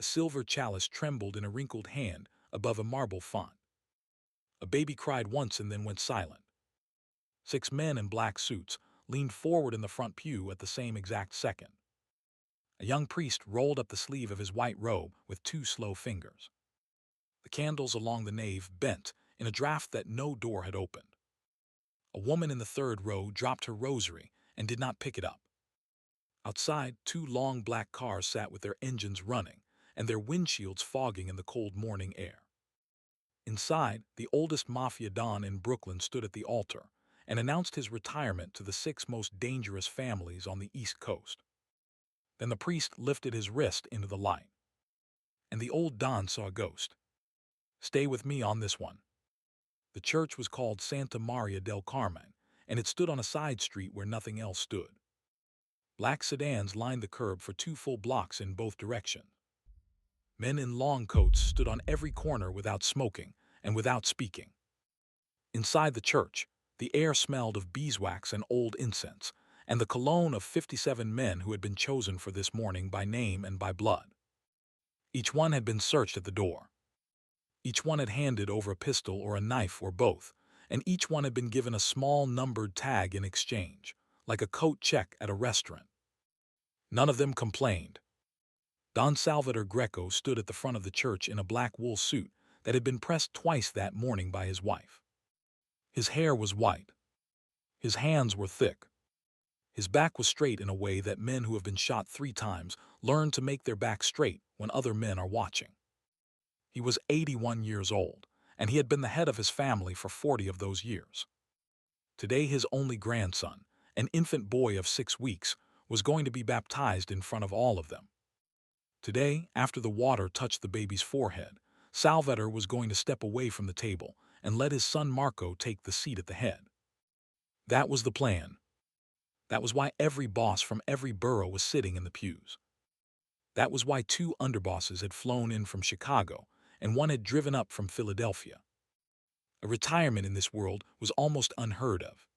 silver chalice trembled in a wrinkled hand above a marble font. A baby cried once and then went silent. 6 men in black suits leaned forward in the front pew at the same exact second. A young priest rolled up the sleeve of his white robe with 2 slow fingers. The candles along the nave bent in a draft that no door had opened. A woman in the 3rd row dropped her rosary and did not pick it up. Outside, 2 long black cars sat with their engines running and their windshields fogging in the cold morning air. Inside, the oldest Mafia Don in Brooklyn stood at the altar and announced his retirement to the 6 most dangerous families on the East Coast. Then the priest lifted his wrist into the light, and the old Don saw a ghost. "Stay with me on this one." The church was called Santa Maria del Carmen, and it stood on a side street where nothing else stood. Black sedans lined the curb for 2 full blocks in both directions. Men in long coats stood on every corner without smoking and without speaking. Inside the church, the air smelled of beeswax and old incense, and the cologne of 57 men who had been chosen for this morning by name and by blood. Each one had been searched at the door. Each one had handed over a pistol or a knife or both, and each one had been given a small numbered tag in exchange, like a coat check at a restaurant. None of them complained. Don Salvador Greco stood at the front of the church in a black wool suit that had been pressed twice that morning by his wife. His hair was white. His hands were thick. His back was straight in a way that men who have been shot 3 times learn to make their back straight when other men are watching. He was 81 years old, and he had been the head of his family for 40 of those years. Today his only grandson, an infant boy of 6 weeks, was going to be baptized in front of all of them. Today, after the water touched the baby's forehead, Salvador was going to step away from the table and let his son Marco take the seat at the head. That was the plan. That was why every boss from every borough was sitting in the pews. That was why 2 underbosses had flown in from Chicago and 1 had driven up from Philadelphia. A retirement in this world was almost unheard of.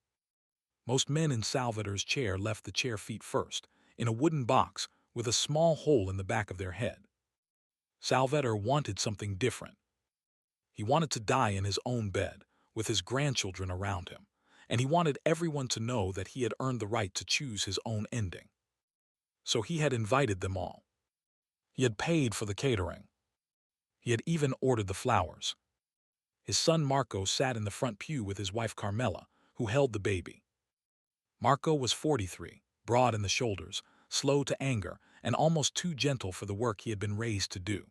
Most men in Salvador's chair left the chair feet first, in a wooden box with a small hole in the back of their head. Salvador wanted something different. He wanted to die in his own bed, with his grandchildren around him, and he wanted everyone to know that he had earned the right to choose his own ending. So he had invited them all. He had paid for the catering. He had even ordered the flowers. His son Marco sat in the front pew with his wife Carmela, who held the baby. Marco was 43, broad in the shoulders, slow to anger, and almost too gentle for the work he had been raised to do.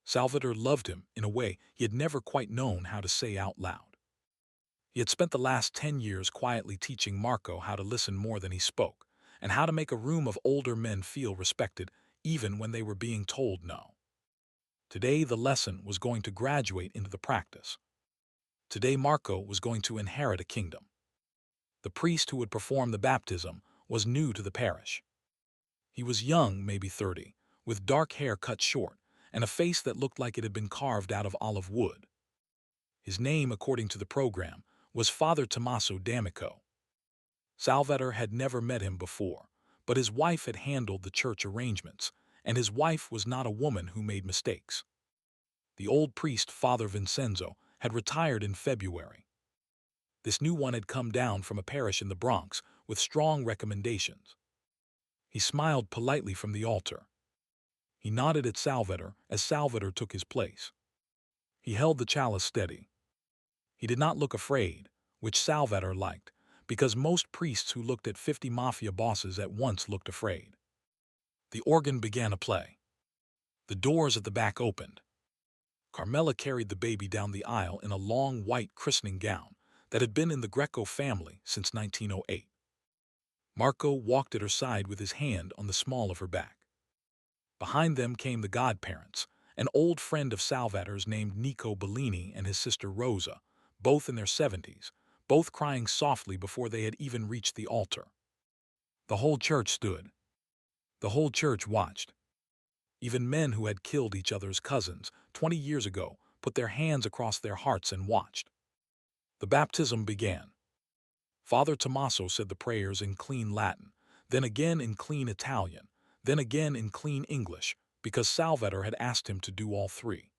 Salvador loved him in a way he had never quite known how to say out loud. He had spent the last 10 years quietly teaching Marco how to listen more than he spoke, and how to make a room of older men feel respected even when they were being told no. Today the lesson was going to graduate into the practice. Today Marco was going to inherit a kingdom. The priest who would perform the baptism was new to the parish. He was young, maybe 30, with dark hair cut short, and a face that looked like it had been carved out of olive wood. His name, according to the program, was Father Tommaso D'Amico. Salvador had never met him before, but his wife had handled the church arrangements, and his wife was not a woman who made mistakes. The old priest, Father Vincenzo, had retired in February. This new one had come down from a parish in the Bronx with strong recommendations. He smiled politely from the altar. He nodded at Salvador as Salvador took his place. He held the chalice steady. He did not look afraid, which Salvador liked, because most priests who looked at 50 mafia bosses at once looked afraid. The organ began to play. The doors at the back opened. Carmela carried the baby down the aisle in a long white christening gown that had been in the Greco family since 1908. Marco walked at her side with his hand on the small of her back. Behind them came the godparents, an old friend of Salvador's named Nico Bellini and his sister Rosa, both in their 70s, both crying softly before they had even reached the altar. The whole church stood. The whole church watched. Even men who had killed each other's cousins 20 years ago put their hands across their hearts and watched. The baptism began. Father Tommaso said the prayers in clean Latin, then again in clean Italian, then again in clean English, because Salvatore had asked him to do all three.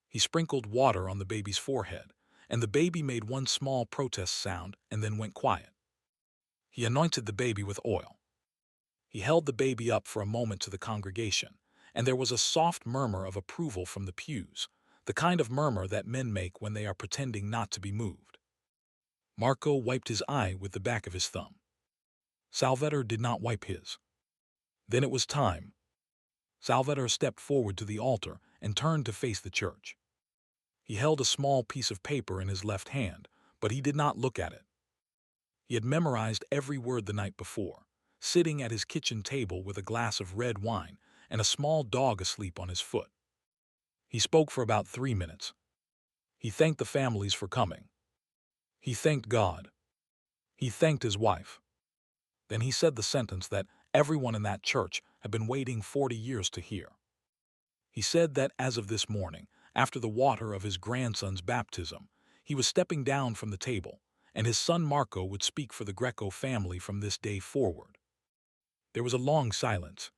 He sprinkled water on the baby's forehead, and the baby made one small protest sound and then went quiet. He anointed the baby with oil. He held the baby up for a moment to the congregation, and there was a soft murmur of approval from the pews, the kind of murmur that men make when they are pretending not to be moved. Marco wiped his eye with the back of his thumb. Salvatore did not wipe his. Then it was time. Salvatore stepped forward to the altar and turned to face the church. He held a small piece of paper in his left hand, but he did not look at it. He had memorized every word the night before, sitting at his kitchen table with a glass of red wine and a small dog asleep on his foot. He spoke for about 3 minutes. He thanked the families for coming. He thanked God. He thanked his wife. Then he said the sentence that everyone in that church had been waiting 40 years to hear. He said that as of this morning, after the water of his grandson's baptism, he was stepping down from the table, and his son Marco would speak for the Greco family from this day forward. There was a long silence.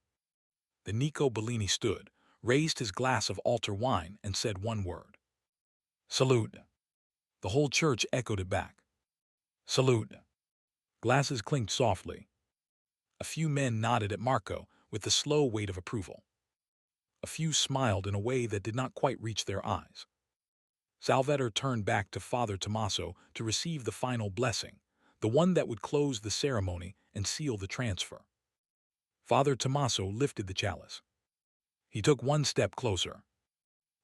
Then Nico Bellini stood, raised his glass of altar wine, and said one word. Salute. The whole church echoed it back. Salute. Glasses clinked softly. A few men nodded at Marco with the slow weight of approval. A few smiled in a way that did not quite reach their eyes. Salvatore turned back to Father Tommaso to receive the final blessing, the one that would close the ceremony and seal the transfer. Father Tommaso lifted the chalice. He took one step closer.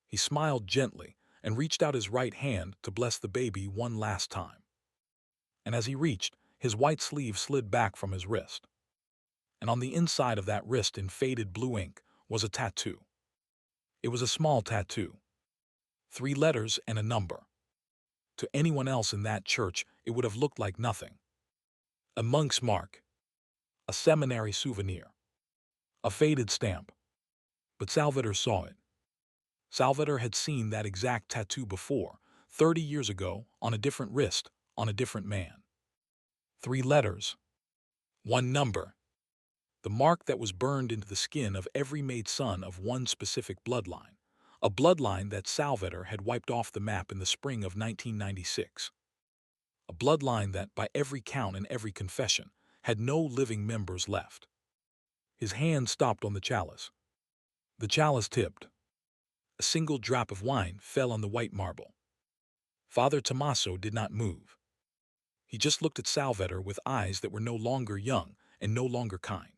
He smiled gently and reached out his right hand to bless the baby one last time. And as he reached, his white sleeve slid back from his wrist. And on the inside of that wrist in faded blue ink was a tattoo. It was a small tattoo. 3 letters and a number. To anyone else in that church, it would have looked like nothing. A monk's mark. A seminary souvenir. A faded stamp. But Salvatore saw it. Salvatore had seen that exact tattoo before, 30 years ago, on a different wrist, on a different man. 3 letters. 1 number. The mark that was burned into the skin of every made son of one specific bloodline. A bloodline that Salvatore had wiped off the map in the spring of 1996. A bloodline that, by every count and every confession, had no living members left. His hand stopped on the chalice. The chalice tipped. A single drop of wine fell on the white marble. Father Tommaso did not move. He just looked at Salvatore with eyes that were no longer young and no longer kind.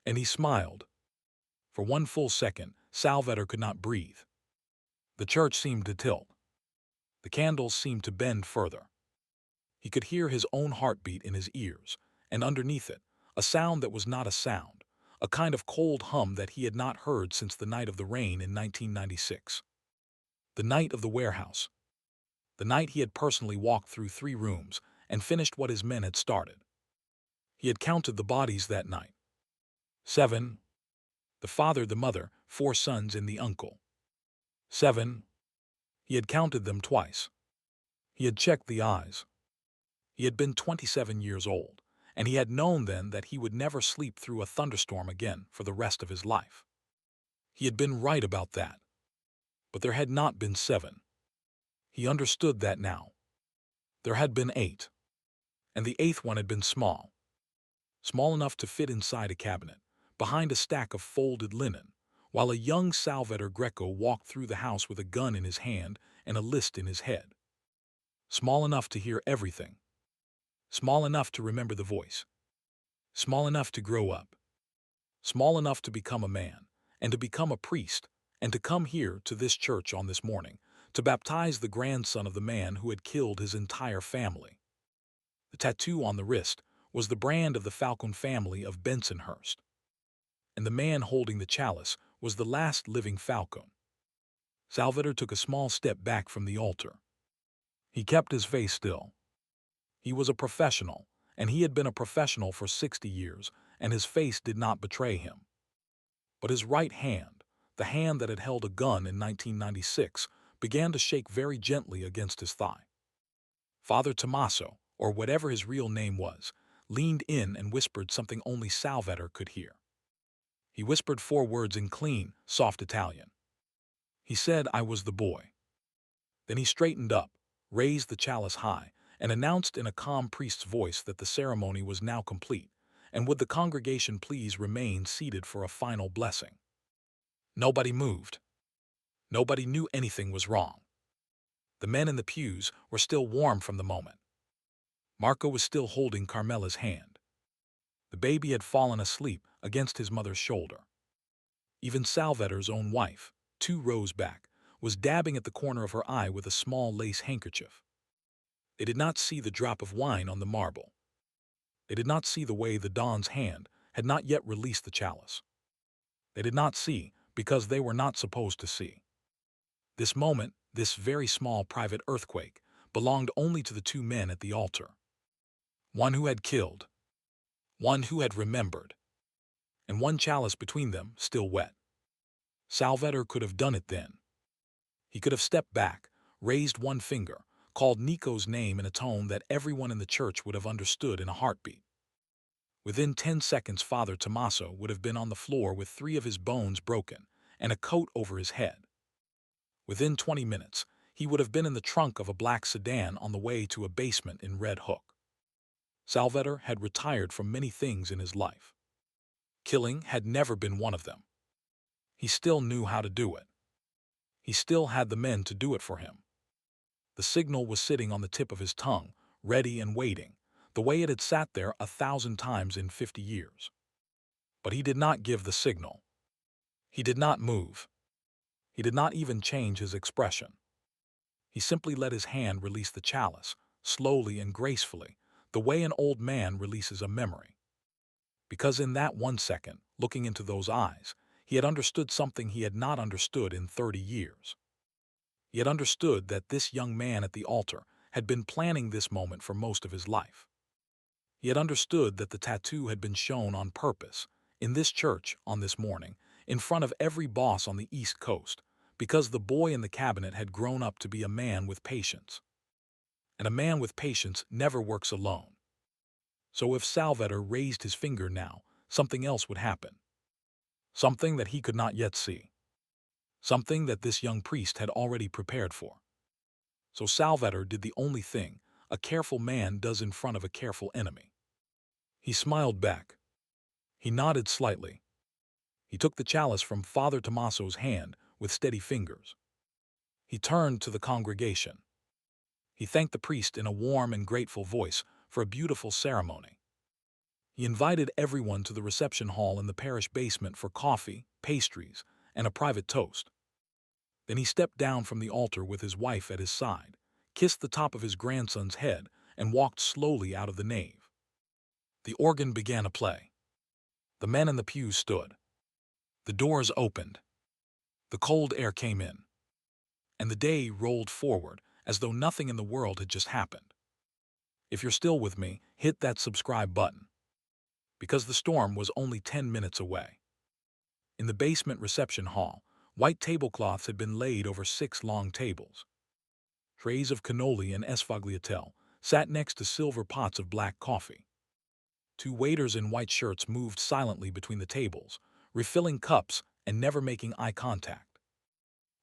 And he smiled. For one full second, Salvatore could not breathe. The church seemed to tilt. The candles seemed to bend further. He could hear his own heartbeat in his ears, and underneath it, a sound that was not a sound, a kind of cold hum that he had not heard since the night of the rain in 1996. The night of the warehouse. The night he had personally walked through 3 rooms and finished what his men had started. He had counted the bodies that night. 7. The father, the mother, 4 sons, and the uncle. 7. He had counted them twice. He had checked the eyes. He had been 27 years old, and he had known then that he would never sleep through a thunderstorm again for the rest of his life. He had been right about that. But there had not been 7. He understood that now. There had been 8. And the 8th one had been small. Small enough to fit inside a cabinet, behind a stack of folded linen, while a young Salvatore Greco walked through the house with a gun in his hand and a list in his head. Small enough to hear everything. Small enough to remember the voice. Small enough to grow up. Small enough to become a man, and to become a priest, and to come here to this church on this morning, to baptize the grandson of the man who had killed his entire family. The tattoo on the wrist was the brand of the Falcon family of Bensonhurst. And the man holding the chalice was the last living Falcon. Salvatore took a small step back from the altar. He kept his face still. He was a professional, and he had been a professional for 60 years, and his face did not betray him. But his right hand, the hand that had held a gun in 1996, began to shake very gently against his thigh. Father Tommaso, or whatever his real name was, leaned in and whispered something only Salvatore could hear. He whispered 4 words in clean, soft Italian. He said I was the boy. Then he straightened up, raised the chalice high, and announced in a calm priest's voice that the ceremony was now complete, and would the congregation please remain seated for a final blessing. Nobody moved. Nobody knew anything was wrong. The men in the pews were still warm from the moment. Marco was still holding Carmela's hand. The baby had fallen asleep against his mother's shoulder. Even Salvator's own wife, 2 rows back, was dabbing at the corner of her eye with a small lace handkerchief. They did not see the drop of wine on the marble. They did not see the way the Don's hand had not yet released the chalice. They did not see because they were not supposed to see. This moment, this very small private earthquake, belonged only to the 2 men at the altar. One who had killed, one who had remembered, and one chalice between them still wet. Salvator could have done it then. He could have stepped back, raised one finger, called Nico's name in a tone that everyone in the church would have understood in a heartbeat. Within 10 seconds, Father Tommaso would have been on the floor with 3 of his bones broken and a coat over his head. Within 20 minutes, he would have been in the trunk of a black sedan on the way to a basement in Red Hook. Salvator had retired from many things in his life. Killing had never been one of them. He still knew how to do it. He still had the men to do it for him. The signal was sitting on the tip of his tongue, ready and waiting, the way it had sat there 1,000 times in 50 years. But he did not give the signal. He did not move. He did not even change his expression. He simply let his hand release the chalice, slowly and gracefully, the way an old man releases a memory. Because in that 1 second, looking into those eyes, he had understood something he had not understood in 30 years. He had understood that this young man at the altar had been planning this moment for most of his life. He had understood that the tattoo had been shown on purpose, in this church on this morning, in front of every boss on the East Coast, because the boy in the cabinet had grown up to be a man with patience. And a man with patience never works alone. So if Salvator raised his finger now, something else would happen. Something that he could not yet see. Something that this young priest had already prepared for. So Salvator did the only thing a careful man does in front of a careful enemy. He smiled back. He nodded slightly. He took the chalice from Father Tommaso's hand with steady fingers. He turned to the congregation. He thanked the priest in a warm and grateful voice for a beautiful ceremony. He invited everyone to the reception hall in the parish basement for coffee, pastries, and a private toast. Then he stepped down from the altar with his wife at his side, kissed the top of his grandson's head, and walked slowly out of the nave. The organ began to play. The men in the pews stood. The doors opened. The cold air came in. And the day rolled forward as though nothing in the world had just happened. If you're still with me, hit that subscribe button. Because the storm was only 10 minutes away. In the basement reception hall, white tablecloths had been laid over 6 long tables. Trays of cannoli and sfogliatelle sat next to silver pots of black coffee. 2 waiters in white shirts moved silently between the tables, refilling cups and never making eye contact.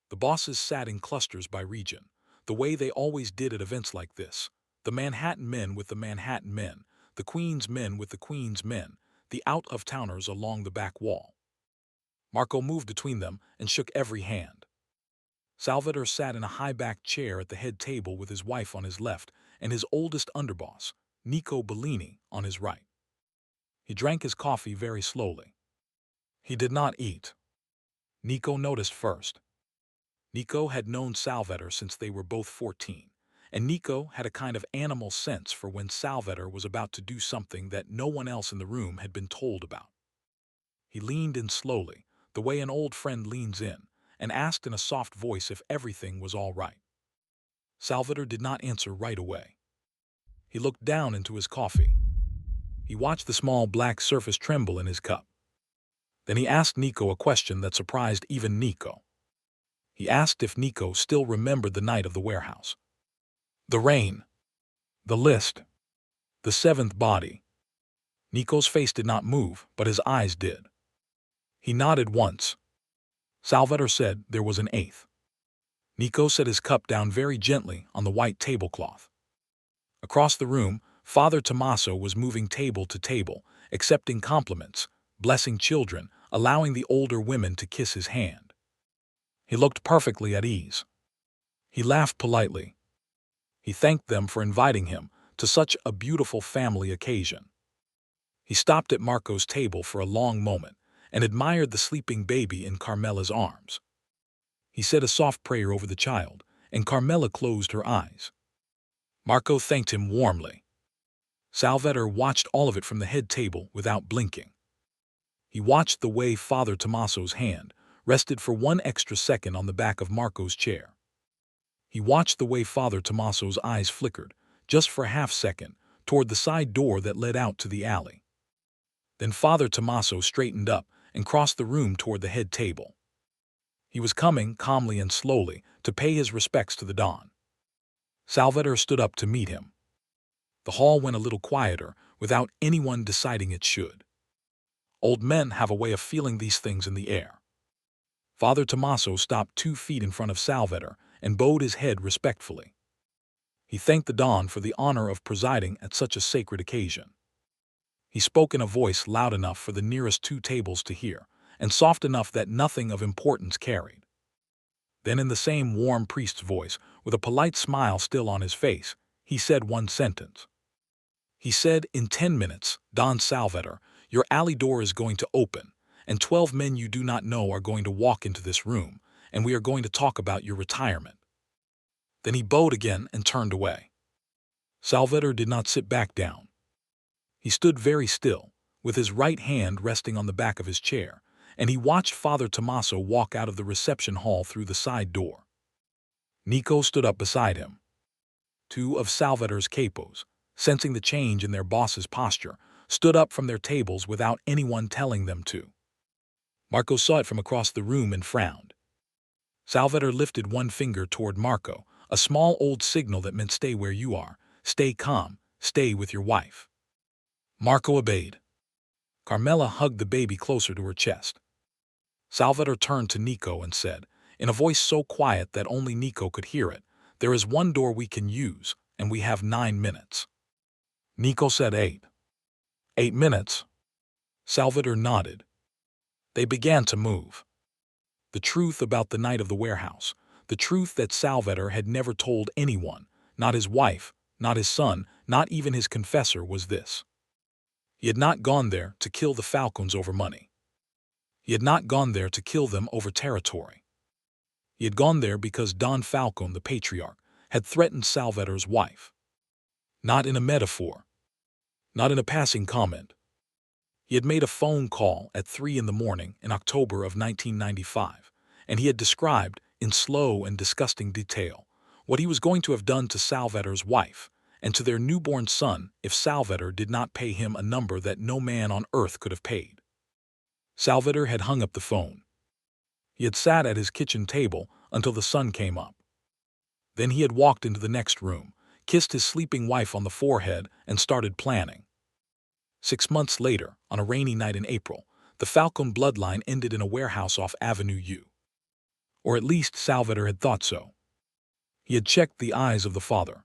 The bosses sat in clusters by region, the way they always did at events like this. The Manhattan men with the Manhattan men, the Queens men with the Queens men, the out-of-towners along the back wall. Marco moved between them and shook every hand. Salvator sat in a high-backed chair at the head table with his wife on his left and his oldest underboss, Nico Bellini, on his right. He drank his coffee very slowly. He did not eat. Nico noticed first. Nico had known Salvator since they were both 14, and Nico had a kind of animal sense for when Salvator was about to do something that no one else in the room had been told about. He leaned in slowly, the way an old friend leans in, and asked in a soft voice if everything was all right. Salvator did not answer right away. He looked down into his coffee. He watched the small black surface tremble in his cup. Then he asked Nico a question that surprised even Nico. He asked if Nico still remembered the night of the warehouse. The rain. The list. The 7th body. Nico's face did not move, but his eyes did. He nodded once. Salvatore said there was an eighth. Nico set his cup down very gently on the white tablecloth. Across the room, Father Tommaso was moving table to table, accepting compliments, blessing children, allowing the older women to kiss his hand. He looked perfectly at ease. He laughed politely. He thanked them for inviting him to such a beautiful family occasion. He stopped at Marco's table for a long moment and admired the sleeping baby in Carmela's arms. He said a soft prayer over the child, and Carmela closed her eyes. Marco thanked him warmly. Salvatore watched all of it from the head table without blinking. He watched the way Father Tommaso's hand rested for one extra second on the back of Marco's chair. He watched the way Father Tommaso's eyes flickered, just for a half-second, toward the side door that led out to the alley. Then Father Tommaso straightened up and crossed the room toward the head table. He was coming, calmly and slowly, to pay his respects to the Don. Salvatore stood up to meet him. The hall went a little quieter, without anyone deciding it should. Old men have a way of feeling these things in the air. Father Tommaso stopped 2 feet in front of Salvatore and bowed his head respectfully. He thanked the Don for the honor of presiding at such a sacred occasion. He spoke in a voice loud enough for the nearest 2 tables to hear, and soft enough that nothing of importance carried. Then in the same warm priest's voice, with a polite smile still on his face, he said one sentence. He said, "In 10 minutes, Don Salvatore, your alley door is going to open, and 12 men you do not know are going to walk into this room, and we are going to talk about your retirement." Then he bowed again and turned away. Salvatore did not sit back down. He stood very still, with his right hand resting on the back of his chair, and he watched Father Tommaso walk out of the reception hall through the side door. Nico stood up beside him. 2 of Salvatore's capos, sensing the change in their boss's posture, stood up from their tables without anyone telling them to. Marco saw it from across the room and frowned. Salvatore lifted one finger toward Marco, a small old signal that meant stay where you are, stay calm, stay with your wife. Marco obeyed. Carmela hugged the baby closer to her chest. Salvatore turned to Nico and said, in a voice so quiet that only Nico could hear it, "There is one door we can use, and we have 9 minutes." Nico said 8. 8 minutes? Salvatore nodded. They began to move. The truth about the night of the warehouse, the truth that Salvatore had never told anyone, not his wife, not his son, not even his confessor, was this. He had not gone there to kill the Falcons over money. He had not gone there to kill them over territory. He had gone there because Don Falcone, the patriarch, had threatened Salvatore's wife. Not in a metaphor. Not in a passing comment. He had made a phone call at 3 in the morning in October of 1995, and he had described, in slow and disgusting detail, what he was going to have done to Salvatore's wife and to their newborn son if Salvatore did not pay him a number that no man on earth could have paid. Salvatore had hung up the phone. He had sat at his kitchen table until the sun came up. Then he had walked into the next room, kissed his sleeping wife on the forehead, and started planning. 6 months later, on a rainy night in April, the Falcone bloodline ended in a warehouse off Avenue U. Or at least Salvatore had thought so. He had checked the eyes of the father.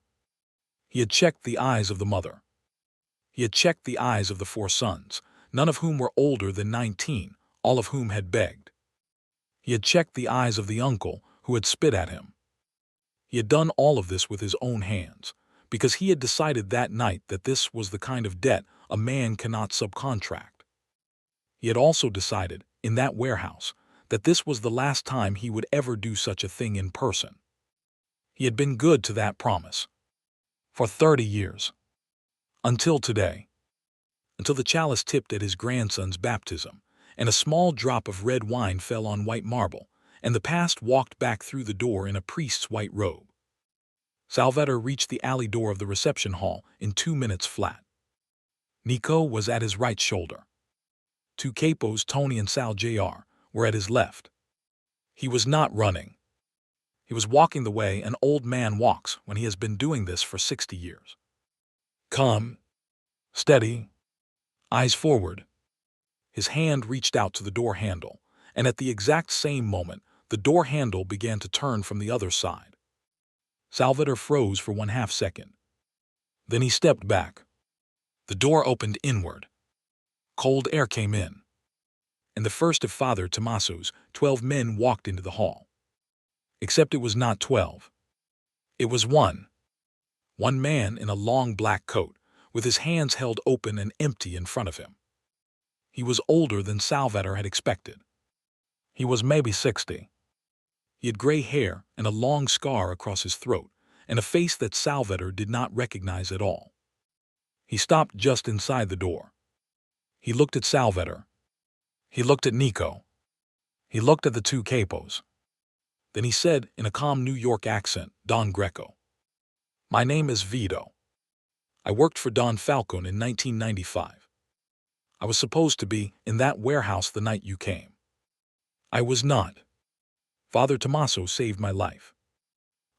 He had checked the eyes of the mother. He had checked the eyes of the 4 sons, none of whom were older than 19, all of whom had begged. He had checked the eyes of the uncle who had spit at him. He had done all of this with his own hands, because he had decided that night that this was the kind of debt a man cannot subcontract. He had also decided, in that warehouse, that this was the last time he would ever do such a thing in person. He had been good to that promise. For 30 years. Until today. Until the chalice tipped at his grandson's baptism, and a small drop of red wine fell on white marble, and the past walked back through the door in a priest's white robe. Salvatore reached the alley door of the reception hall in 2 minutes flat. Nico was at his right shoulder. 2 capos, Tony and Sal Jr., were at his left. He was not running. He was walking the way an old man walks when he has been doing this for 60 years. Calm, steady, eyes forward. His hand reached out to the door handle, and at the exact same moment, the door handle began to turn from the other side. Salvador froze for 1/2 second. Then he stepped back. The door opened inward. Cold air came in, and the first of Father Tommaso's 12 men walked into the hall. Except it was not 12. It was one. One man in a long black coat, with his hands held open and empty in front of him. He was older than Salvador had expected. He was maybe 60. He had gray hair and a long scar across his throat, and a face that Salvador did not recognize at all. He stopped just inside the door. He looked at Salvador. He looked at Nico. He looked at the two capos. Then he said in a calm New York accent, Don Greco, "My name is Vito. I worked for Don Falcone in 1995. I was supposed to be in that warehouse the night you came. I was not. Father Tommaso saved my life.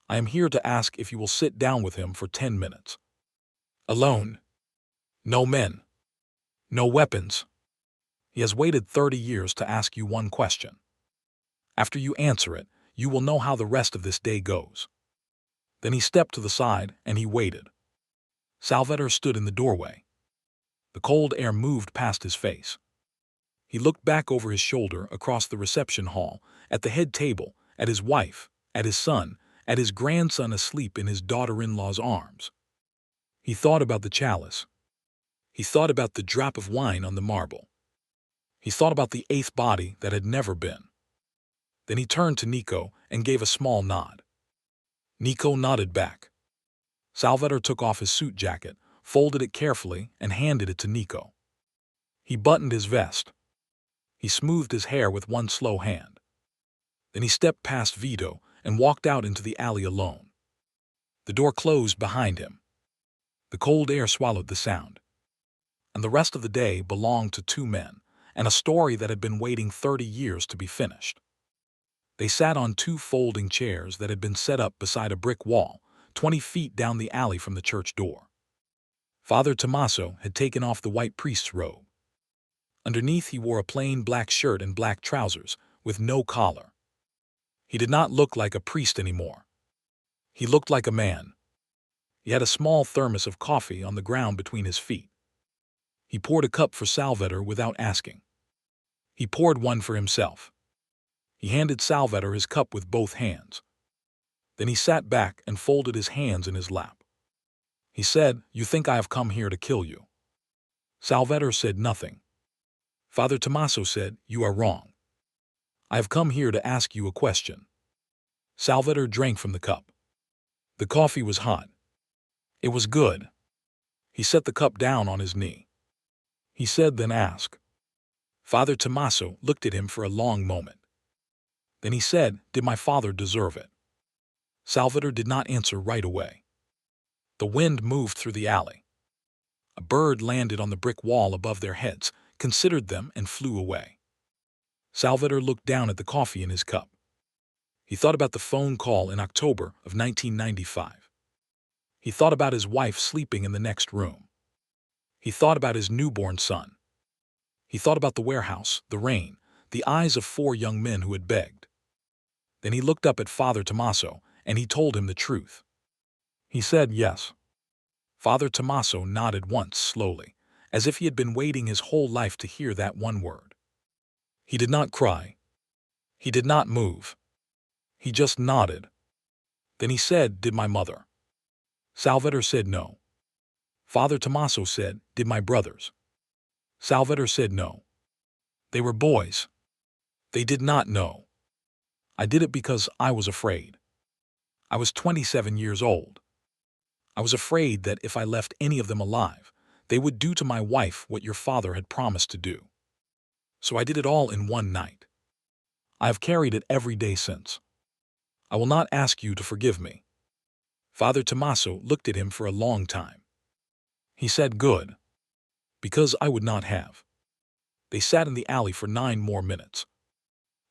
I am here to ask if you will sit down with him for 10 minutes. Alone. No men. No weapons. He has waited 30 years to ask you one question. After you answer it, you will know how the rest of this day goes." Then he stepped to the side and he waited. Salvador stood in the doorway. The cold air moved past his face. He looked back over his shoulder across the reception hall, at the head table, at his wife, at his son, at his grandson asleep in his daughter-in-law's arms. He thought about the chalice. He thought about the drop of wine on the marble. He thought about the 8th body that had never been. Then he turned to Nico and gave a small nod. Nico nodded back. Salvador took off his suit jacket, folded it carefully, and handed it to Nico. He buttoned his vest. He smoothed his hair with one slow hand. Then he stepped past Vito and walked out into the alley alone. The door closed behind him. The cold air swallowed the sound. And the rest of the day belonged to two men, and a story that had been waiting 30 years to be finished. They sat on two folding chairs that had been set up beside a brick wall, 20 feet down the alley from the church door. Father Tommaso had taken off the white priest's robe. Underneath he wore a plain black shirt and black trousers, with no collar. He did not look like a priest anymore. He looked like a man. He had a small thermos of coffee on the ground between his feet. He poured a cup for Salvador without asking. He poured one for himself. He handed Salvador his cup with both hands. Then he sat back and folded his hands in his lap. He said, "You think I have come here to kill you?" Salvador said nothing. Father Tommaso said, "You are wrong. I have come here to ask you a question." Salvador drank from the cup. The coffee was hot. It was good. He set the cup down on his knee. He said, then asked. Father Tommaso looked at him for a long moment. Then he said, "Did my father deserve it?" Salvador did not answer right away. The wind moved through the alley. A bird landed on the brick wall above their heads, considered them, and flew away. Salvador looked down at the coffee in his cup. He thought about the phone call in October of 1995. He thought about his wife sleeping in the next room. He thought about his newborn son. He thought about the warehouse, the rain, the eyes of 4 young men who had begged. Then he looked up at Father Tommaso, and he told him the truth. He said yes. Father Tommaso nodded once slowly, as if he had been waiting his whole life to hear that one word. He did not cry. He did not move. He just nodded. Then he said, "Did my mother?" Salvador said no. Father Tommaso said, "Did my brothers?" Salvador said no. They were boys. They did not know. I did it because I was afraid. I was 27 years old. I was afraid that if I left any of them alive, they would do to my wife what your father had promised to do. So I did it all in one night. I have carried it every day since. I will not ask you to forgive me." Father Tommaso looked at him for a long time. He said, "Good. Because I would not have." They sat in the alley for 9 more minutes.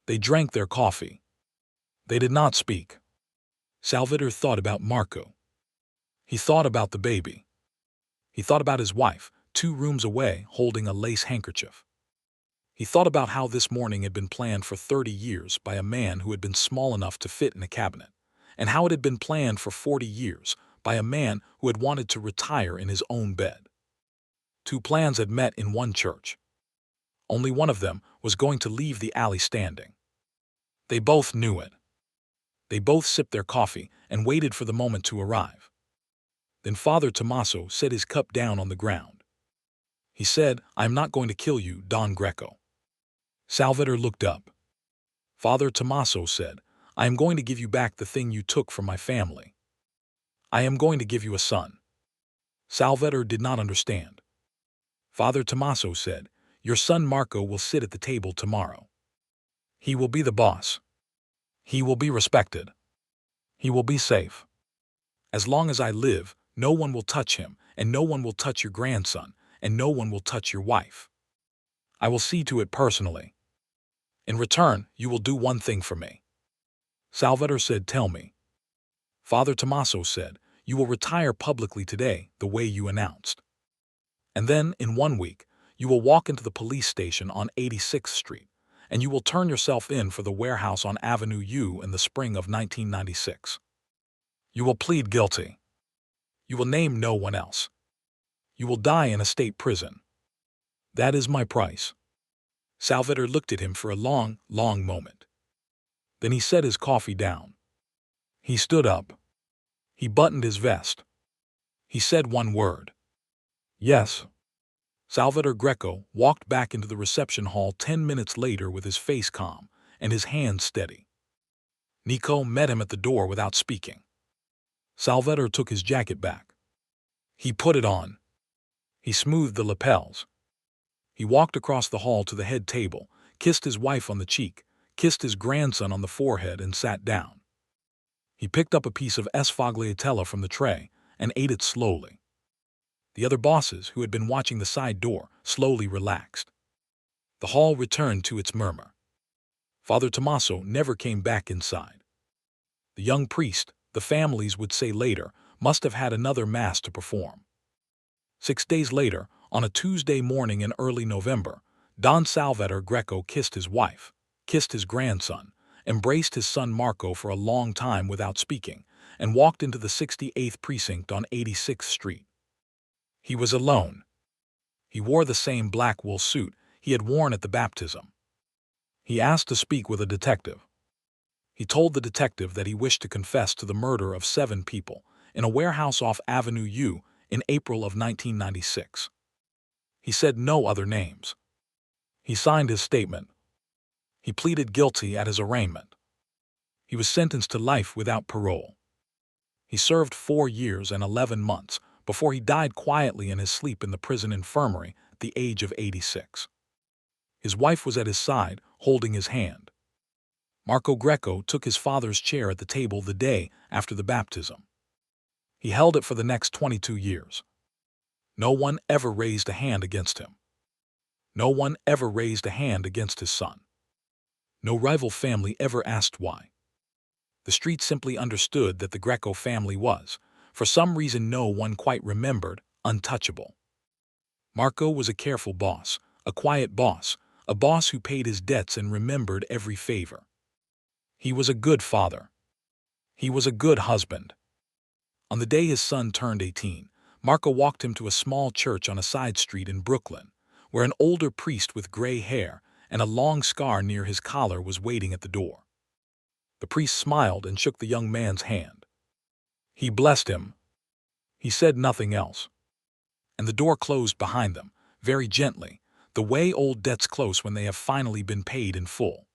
They drank their coffee. They did not speak. Salvador thought about Marco. He thought about the baby. He thought about his wife, 2 rooms away, holding a lace handkerchief. He thought about how this morning had been planned for 30 years by a man who had been small enough to fit in a cabinet, and how it had been planned for 40 years by a man who had wanted to retire in his own bed. Two plans had met in one church. Only one of them was going to leave the alley standing. They both knew it. They both sipped their coffee and waited for the moment to arrive. Then Father Tommaso set his cup down on the ground. He said, "I am not going to kill you, Don Greco." Salvatore looked up. Father Tommaso said, "I am going to give you back the thing you took from my family. I am going to give you a son." Salvatore did not understand. Father Tommaso said, "Your son Marco will sit at the table tomorrow. He will be the boss. He will be respected. He will be safe. As long as I live, no one will touch him, and no one will touch your grandson, and no one will touch your wife. I will see to it personally. In return, you will do one thing for me." Salvatore said, "Tell me." Father Tommaso said, "You will retire publicly today, the way you announced. And then, in 1 week, you will walk into the police station on 86th Street, and you will turn yourself in for the warehouse on Avenue U in the spring of 1996. You will plead guilty. You will name no one else. You will die in a state prison. That is my price." Salvatore looked at him for a long, long moment. Then he set his coffee down. He stood up. He buttoned his vest. He said one word. "Yes." Salvatore Greco walked back into the reception hall 10 minutes later with his face calm and his hands steady. Nico met him at the door without speaking. Salvatore took his jacket back. He put it on. He smoothed the lapels. He walked across the hall to the head table, kissed his wife on the cheek, kissed his grandson on the forehead, and sat down. He picked up a piece of sfogliatella from the tray and ate it slowly. The other bosses, who had been watching the side door, slowly relaxed. The hall returned to its murmur. Father Tommaso never came back inside. The young priest, the families would say later, must have had another mass to perform. 6 days later, on a Tuesday morning in early November, Don Salvatore Greco kissed his wife, kissed his grandson, embraced his son Marco for a long time without speaking, and walked into the 68th precinct on 86th Street. He was alone. He wore the same black wool suit he had worn at the baptism. He asked to speak with a detective. He told the detective that he wished to confess to the murder of 7 people in a warehouse off Avenue U in April of 1996. He said no other names. He signed his statement. He pleaded guilty at his arraignment. He was sentenced to life without parole. He served 4 years and 11 months before he died quietly in his sleep in the prison infirmary at the age of 86. His wife was at his side, holding his hand. Marco Greco took his father's chair at the table the day after the baptism. He held it for the next 22 years. No one ever raised a hand against him. No one ever raised a hand against his son. No rival family ever asked why. The street simply understood that the Greco family was, for some reason no one quite remembered, untouchable. Marco was a careful boss, a quiet boss, a boss who paid his debts and remembered every favor. He was a good father. He was a good husband. On the day his son turned 18, Marco walked him to a small church on a side street in Brooklyn, where an older priest with gray hair and a long scar near his collar was waiting at the door. The priest smiled and shook the young man's hand. He blessed him. He said nothing else. And the door closed behind them, very gently, the way old debts close when they have finally been paid in full.